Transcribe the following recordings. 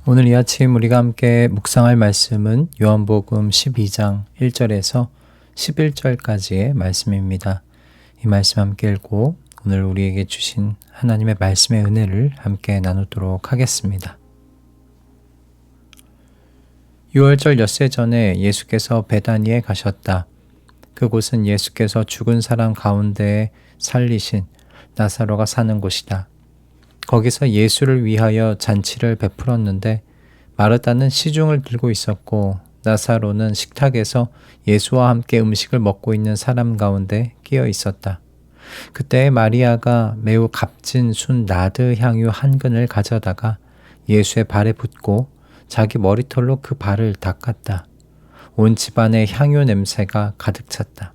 오늘 이 아침 우리가 함께 묵상할 말씀은 요한복음 12장 1절에서 11절까지의 말씀입니다. 이 말씀 함께 읽고 오늘 우리에게 주신 하나님의 말씀의 은혜를 함께 나누도록 하겠습니다. 6월절 엿새 전에 예수께서 베다니에 가셨다. 그곳은 예수께서 죽은 사람 가운데 살리신 나사로가 사는 곳이다. 거기서 예수를 위하여 잔치를 베풀었는데 마르다는 시중을 들고 있었고 나사로는 식탁에서 예수와 함께 음식을 먹고 있는 사람 가운데 끼어 있었다. 그때 마리아가 매우 값진 순 나드 향유 한 근을 가져다가 예수의 발에 붓고 자기 머리털로 그 발을 닦았다. 온 집안에 향유 냄새가 가득 찼다.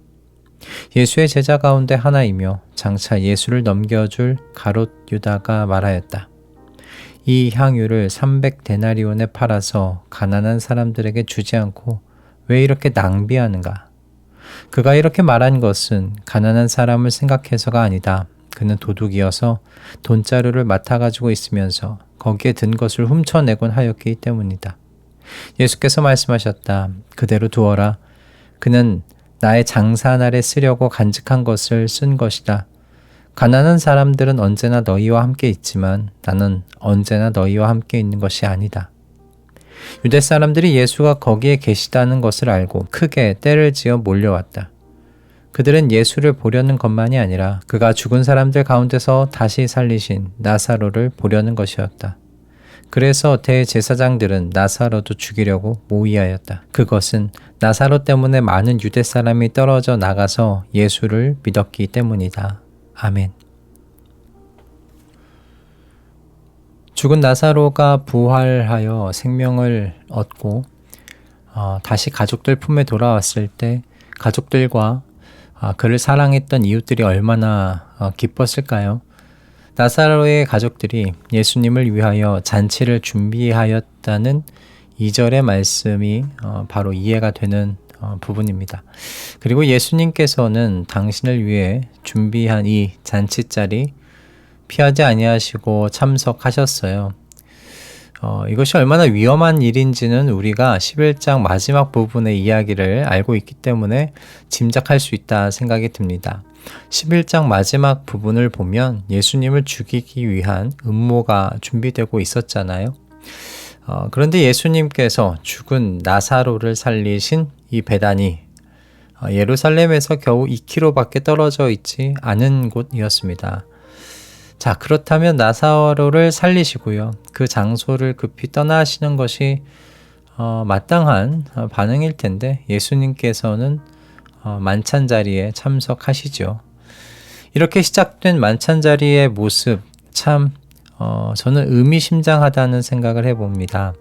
예수의 제자 가운데 하나이며 장차 예수를 넘겨줄 가롯 유다가 말하였다. 이 향유를 300데나리온에 팔아서 가난한 사람들에게 주지 않고 왜 이렇게 낭비하는가? 그가 이렇게 말한 것은 가난한 사람을 생각해서가 아니다. 그는 도둑이어서 돈자루를 맡아가지고 있으면서 거기에 든 것을 훔쳐내곤 하였기 때문이다. 예수께서 말씀하셨다. 그대로 두어라. 그는 나의 장사날에 쓰려고 간직한 것을 쓴 것이다. 가난한 사람들은 언제나 너희와 함께 있지만 나는 언제나 너희와 함께 있는 것이 아니다. 유대 사람들이 예수가 거기에 계시다는 것을 알고 크게 떼를 지어 몰려왔다. 그들은 예수를 보려는 것만이 아니라 그가 죽은 사람들 가운데서 다시 살리신 나사로를 보려는 것이었다. 그래서 대제사장들은 나사로도 죽이려고 모의하였다. 그것은 나사로 때문에 많은 유대 사람이 떨어져 나가서 예수를 믿었기 때문이다. 아멘. 죽은 나사로가 부활하여 생명을 얻고 다시 가족들 품에 돌아왔을 때 가족들과 그를 사랑했던 이웃들이 얼마나 기뻤을까요? 나사로의 가족들이 예수님을 위하여 잔치를 준비하였다는 2절의 말씀이 바로 이해가 되는 부분입니다. 그리고 예수님께서는 당신을 위해 준비한 이 잔치자리 피하지 아니하시고 참석하셨어요. 이것이 얼마나 위험한 일인지는 우리가 11장 마지막 부분의 이야기를 알고 있기 때문에 짐작할 수 있다 생각이 듭니다. 11장 마지막 부분을 보면 예수님을 죽이기 위한 음모가 준비되고 있었잖아요. 그런데 예수님께서 죽은 나사로를 살리신 이 베다니, 예루살렘에서 겨우 2km밖에 떨어져 있지 않은 곳이었습니다. 자, 그렇다면 나사로를 살리시고요. 그 장소를 급히 떠나시는 것이 마땅한 반응일 텐데 예수님께서는 만찬 자리에 참석하시죠. 이렇게 시작된 만찬 자리의 모습 참 저는 의미심장하다는 생각을 해봅니다.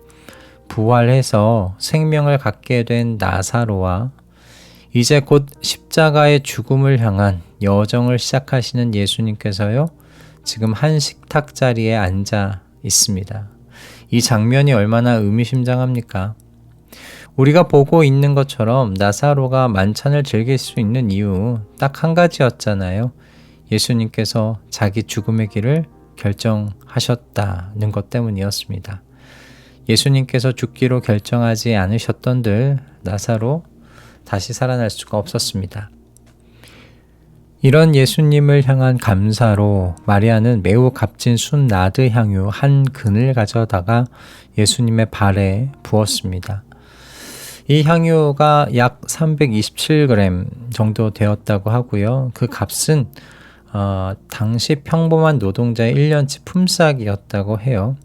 부활해서 생명을 갖게 된 나사로와 이제 곧 십자가의 죽음을 향한 여정을 시작하시는 예수님께서요. 지금 한 식탁 자리에 앉아 있습니다. 이 장면이 얼마나 의미심장합니까? 우리가 보고 있는 것처럼 나사로가 만찬을 즐길 수 있는 이유 딱 한 가지였잖아요. 예수님께서 자기 죽음의 길을 결정하셨다는 것 때문이었습니다. 예수님께서 죽기로 결정하지 않으셨던들 나사로 다시 살아날 수가 없었습니다. 이런 예수님을 향한 감사로 마리아는 매우 값진 순 나드 향유 한 근을 가져다가 예수님의 발에 부었습니다. 이 향유가 약 327g 정도 되었다고 하고요. 그 값은 당시 평범한 노동자의 1년치 품삯이었다고 해요.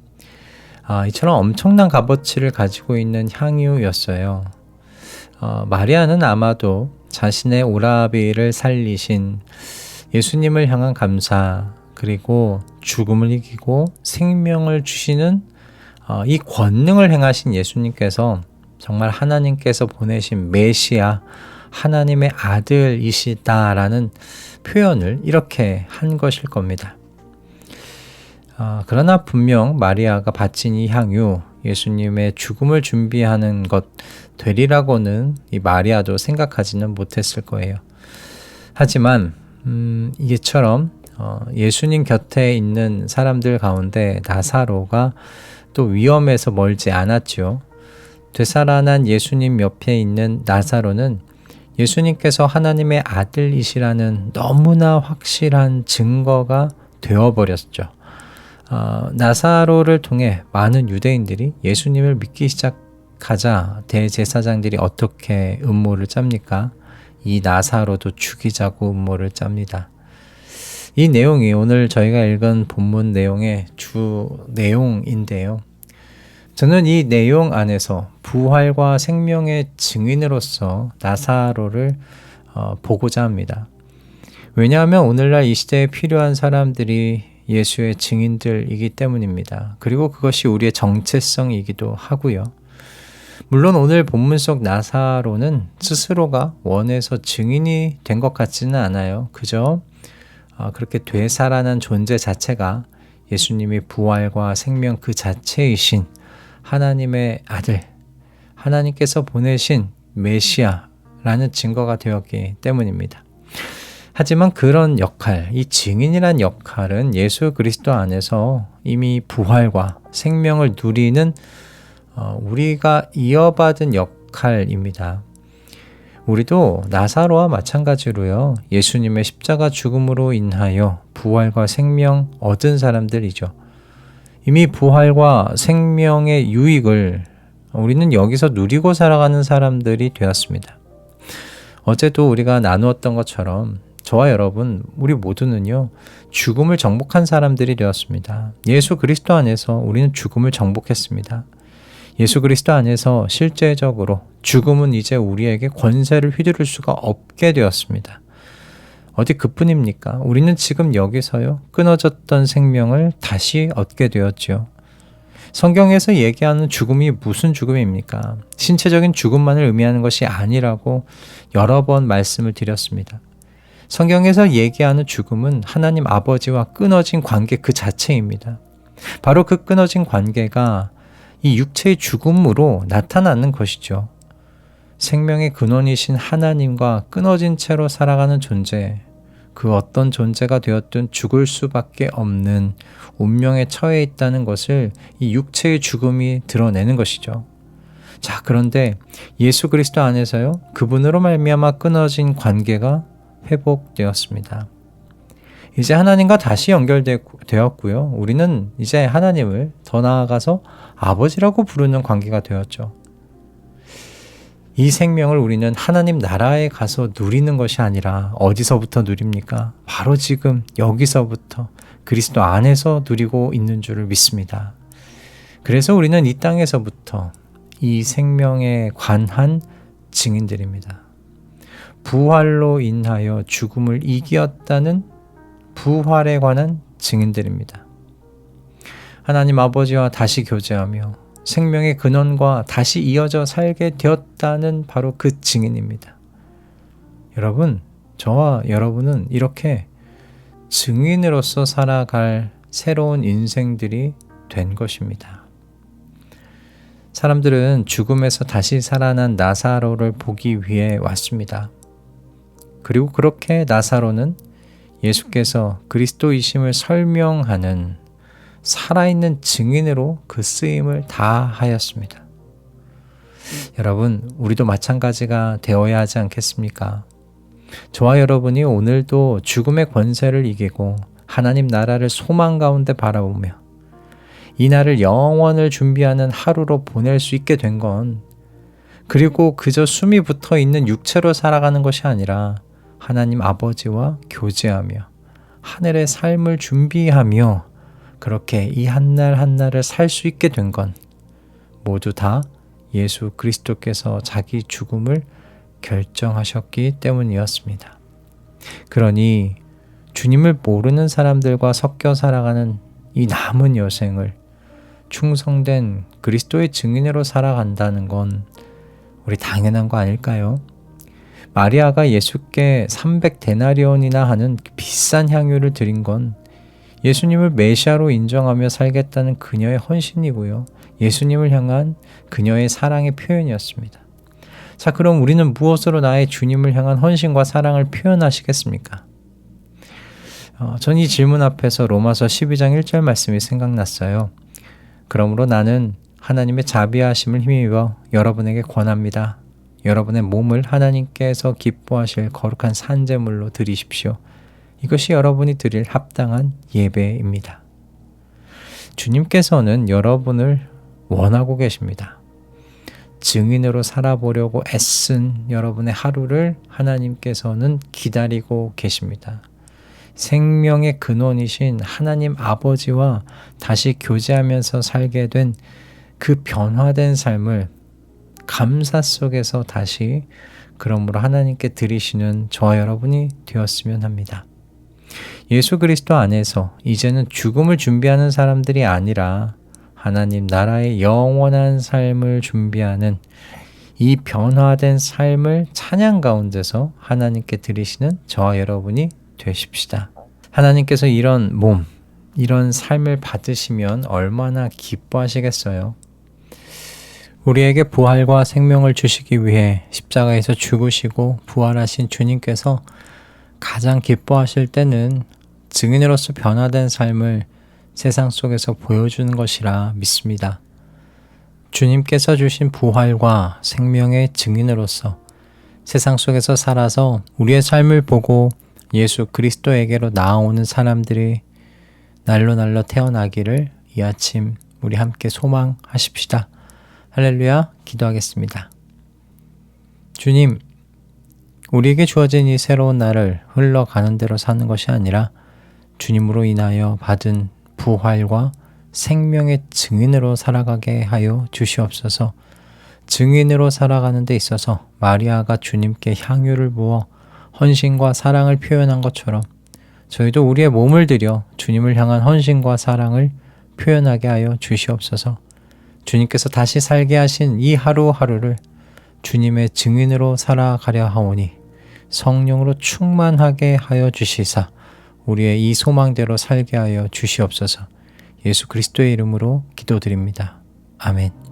이처럼 엄청난 값어치를 가지고 있는 향유였어요. 마리아는 아마도 자신의 오라비를 살리신 예수님을 향한 감사, 그리고 죽음을 이기고 생명을 주시는 이 권능을 행하신 예수님께서 정말 하나님께서 보내신 메시아, 하나님의 아들이시다라는 표현을 이렇게 한 것일 겁니다. 그러나 분명 마리아가 바친 이 향유, 예수님의 죽음을 준비하는 것 되리라고는 이 마리아도 생각하지는 못했을 거예요. 하지만 이처럼 예수님 곁에 있는 사람들 가운데 나사로가 또 위험에서 멀지 않았죠. 되살아난 예수님 옆에 있는 나사로는 예수님께서 하나님의 아들이시라는 너무나 확실한 증거가 되어버렸죠. 나사로를 통해 많은 유대인들이 예수님을 믿기 시작하자 대제사장들이 어떻게 음모를 짭니까? 이 나사로도 죽이자고 음모를 짭니다. 이 내용이 오늘 저희가 읽은 본문 내용의 주 내용인데요. 저는 이 내용 안에서 부활과 생명의 증인으로서 나사로를 보고자 합니다. 왜냐하면 오늘날 이 시대에 필요한 사람들이 예수의 증인들이기 때문입니다. 그리고 그것이 우리의 정체성이기도 하고요. 물론 오늘 본문 속 나사로는 스스로가 원해서 증인이 된 것 같지는 않아요. 그저 그렇게 되살아난 존재 자체가 예수님이 부활과 생명 그 자체이신 하나님의 아들, 하나님께서 보내신 메시아라는 증거가 되었기 때문입니다. 하지만 그런 역할, 이 증인이란 역할은 예수 그리스도 안에서 이미 부활과 생명을 누리는 우리가 이어받은 역할입니다. 우리도 나사로와 마찬가지로요, 예수님의 십자가 죽음으로 인하여 부활과 생명 얻은 사람들이죠. 이미 부활과 생명의 유익을 우리는 여기서 누리고 살아가는 사람들이 되었습니다. 어제도 우리가 나누었던 것처럼 저와 여러분, 우리 모두는요, 죽음을 정복한 사람들이 되었습니다. 예수 그리스도 안에서 우리는 죽음을 정복했습니다. 예수 그리스도 안에서 실제적으로 죽음은 이제 우리에게 권세를 휘두를 수가 없게 되었습니다. 어디 그뿐입니까? 우리는 지금 여기서요, 끊어졌던 생명을 다시 얻게 되었지요. 성경에서 얘기하는 죽음이 무슨 죽음입니까? 신체적인 죽음만을 의미하는 것이 아니라고 여러 번 말씀을 드렸습니다. 성경에서 얘기하는 죽음은 하나님 아버지와 끊어진 관계 그 자체입니다. 바로 그 끊어진 관계가 이 육체의 죽음으로 나타나는 것이죠. 생명의 근원이신 하나님과 끊어진 채로 살아가는 존재, 그 어떤 존재가 되었든 죽을 수밖에 없는 운명에 처해 있다는 것을 이 육체의 죽음이 드러내는 것이죠. 자, 그런데 예수 그리스도 안에서요, 그분으로 말미암아 끊어진 관계가 회복되었습니다. 이제 하나님과 다시 연결되었고요. 우리는 이제 하나님을 더 나아가서 아버지라고 부르는 관계가 되었죠. 이 생명을 우리는 하나님 나라에 가서 누리는 것이 아니라 어디서부터 누립니까? 바로 지금 여기서부터 그리스도 안에서 누리고 있는 줄을 믿습니다. 그래서 우리는 이 땅에서부터 이 생명에 관한 증인들입니다. 부활로 인하여 죽음을 이겼다는 부활에 관한 증인들입니다. 하나님 아버지와 다시 교제하며 생명의 근원과 다시 이어져 살게 되었다는 바로 그 증인입니다. 여러분, 저와 여러분은 이렇게 증인으로서 살아갈 새로운 인생들이 된 것입니다. 사람들은 죽음에서 다시 살아난 나사로를 보기 위해 왔습니다. 그리고 그렇게 나사로는 예수께서 그리스도이심을 설명하는 살아있는 증인으로 그 쓰임을 다하였습니다. 여러분, 우리도 마찬가지가 되어야 하지 않겠습니까? 저와 여러분이 오늘도 죽음의 권세를 이기고 하나님 나라를 소망 가운데 바라보며 이 날을 영원을 준비하는 하루로 보낼 수 있게 된 건, 그리고 그저 숨이 붙어 있는 육체로 살아가는 것이 아니라 하나님 아버지와 교제하며 하늘의 삶을 준비하며 그렇게 이 한날 한날을 살 수 있게 된 건 모두 다 예수 그리스도께서 자기 죽음을 결정하셨기 때문이었습니다. 그러니 주님을 모르는 사람들과 섞여 살아가는 이 남은 여생을 충성된 그리스도의 증인으로 살아간다는 건 우리 당연한 거 아닐까요? 마리아가 예수께 300데나리온이나 하는 비싼 향유를 드린 건 예수님을 메시아로 인정하며 살겠다는 그녀의 헌신이고요. 예수님을 향한 그녀의 사랑의 표현이었습니다. 자, 그럼 우리는 무엇으로 나의 주님을 향한 헌신과 사랑을 표현하시겠습니까? 전 이 질문 앞에서 로마서 12장 1절 말씀이 생각났어요. 그러므로 나는 하나님의 자비하심을 힘입어 여러분에게 권합니다. 여러분의 몸을 하나님께서 기뻐하실 거룩한 산제물로 드리십시오. 이것이 여러분이 드릴 합당한 예배입니다. 주님께서는 여러분을 원하고 계십니다. 증인으로 살아보려고 애쓴 여러분의 하루를 하나님께서는 기다리고 계십니다. 생명의 근원이신 하나님 아버지와 다시 교제하면서 살게 된 그 변화된 삶을 감사 속에서 다시 그러므로 하나님께 드리시는 저와 여러분이 되었으면 합니다. 예수 그리스도 안에서 이제는 죽음을 준비하는 사람들이 아니라 하나님 나라의 영원한 삶을 준비하는 이 변화된 삶을 찬양 가운데서 하나님께 드리시는 저와 여러분이 되십시다. 하나님께서 이런 몸, 이런 삶을 받으시면 얼마나 기뻐하시겠어요? 우리에게 부활과 생명을 주시기 위해 십자가에서 죽으시고 부활하신 주님께서 가장 기뻐하실 때는 증인으로서 변화된 삶을 세상 속에서 보여주는 것이라 믿습니다. 주님께서 주신 부활과 생명의 증인으로서 세상 속에서 살아서 우리의 삶을 보고 예수 그리스도에게로 나아오는 사람들이 날로 태어나기를 이 아침 우리 함께 소망하십시다. 할렐루야. 기도하겠습니다. 주님, 우리에게 주어진 이 새로운 날을 흘러가는 대로 사는 것이 아니라 주님으로 인하여 받은 부활과 생명의 증인으로 살아가게 하여 주시옵소서. 증인으로 살아가는 데 있어서 마리아가 주님께 향유를 부어 헌신과 사랑을 표현한 것처럼 저희도 우리의 몸을 들여 주님을 향한 헌신과 사랑을 표현하게 하여 주시옵소서. 주님께서 다시 살게 하신 이 하루하루를 주님의 증인으로 살아가려 하오니 성령으로 충만하게 하여 주시사 우리의 이 소망대로 살게 하여 주시옵소서. 예수 그리스도의 이름으로 기도드립니다. 아멘.